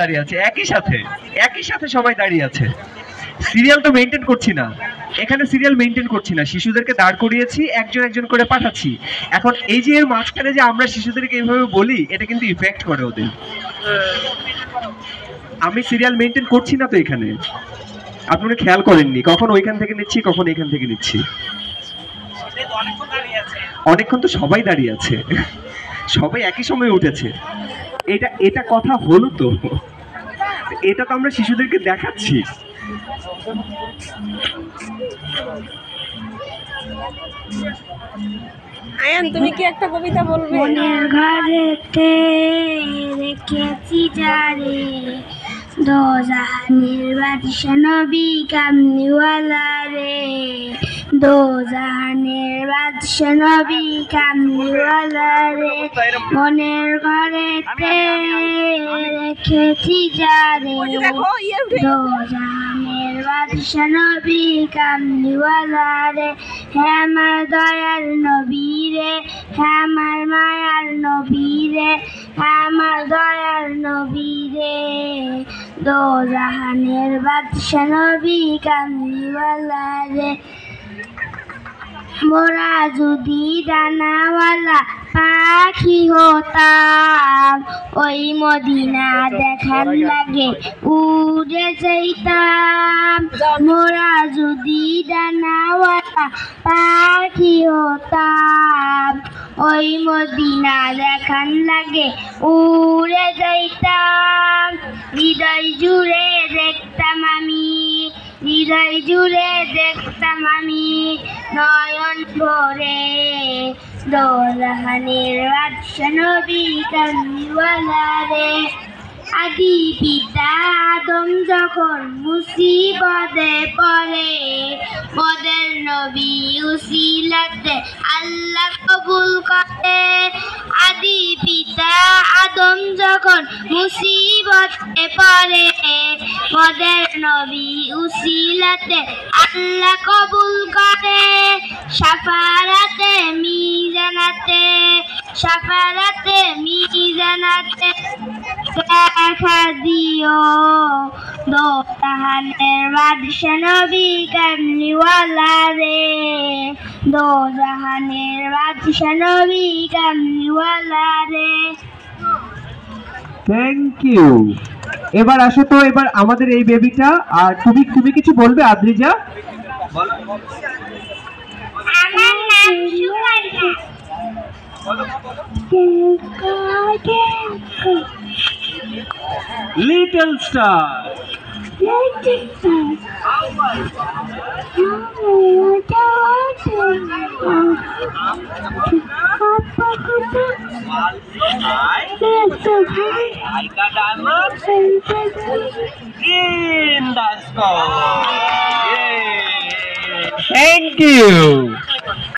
দাঁড়িয়ে আছে একই সাথে সবাই দাঁড়িয়ে আছে। সিরিয়াল তো মেনটেন করছি না, এখানে সিরিয়াল মেনটেন করছি না, শিশুদেরকে দাঁড় করিয়েছি, একজন একজন করে পাঠাচ্ছি। এখন এই যে এর মাঝখানে যে আমরা শিশুদেরকে এইভাবে বলি, এটা কিন্তু ইফেক্ট করে ওদের। আমি সিরিয়াল মেনটেন করছি না তো এখানে, আপনারা খেয়াল করেননি, কখন ওইখান থেকে নিচ্ছি, কখন এখান থেকে নিচ্ছি। অনেকক্ষণ তো সবাই দাঁড়িয়ে আছে, সবাই একই সময় উঠেছে। এটা কথা হলো তো, এটা তো আমরা শিশুদেরকে দেখাচ্ছি। আয়ান, তুমি কি একটা কবিতা বলবে? মনের ঘরেতে রেখেছি যারে, দোজাহানের বাদশা নবী কামলিওয়ালা রে, দোজাহানের বাদশা নবী কামলিওয়ালা রে, মনের ঘরেতে রেখেছি যারে, দোজাহানের বাদশা নবী কামলিওয়ালা রে, হে আমার দয়ার নবী রে, হে আমার মায়ার নবী রে, হে আমার দয়ার নবী রে, দোজাহানের বাদশা নবী কামলিওয়ালা রে। মোরা যদি ডানাওয়ালা পাখি হতাম, ওই মদিনা দেখার লাগে উড়ে যাইতাম। মোরা যদি ডানাওয়ালা পাখি হতাম, ওই মদিনা দেখার লাগে উড়ে যাইতাম। হৃদয় জুড়ে দেখতাম আমি, হৃদয় জুড়ে দেখতাম আমি, নয়ন ভরে দোজাহানের বাদশা নবী কামলিওয়ালা রে। আদি পিতা আদম যখন মুসিবতে পড়ে, মোদের নবী উসিলাতে আল্লাহ কবুল করে। আদি পিতা আদম যখন মুসিবতে পড়ে, মোদের নবী উসিলাতে আল্লাহ কবুল করে। শাফারাতে মিজানাতে, শাফারাতে মিজানাতে দেখা দিও দোজাহানের বাদশা নবী কামলিওয়ালা রে, দোজাহানের বাদশা নবী কামলিওয়ালা রে। Thank you. এবার আসো তো, এবার আমাদের এই বেবিটা। আর তুমি কিছু বলবে আদ্রিজা? আমার নাম Subarna. Little star. Thank you.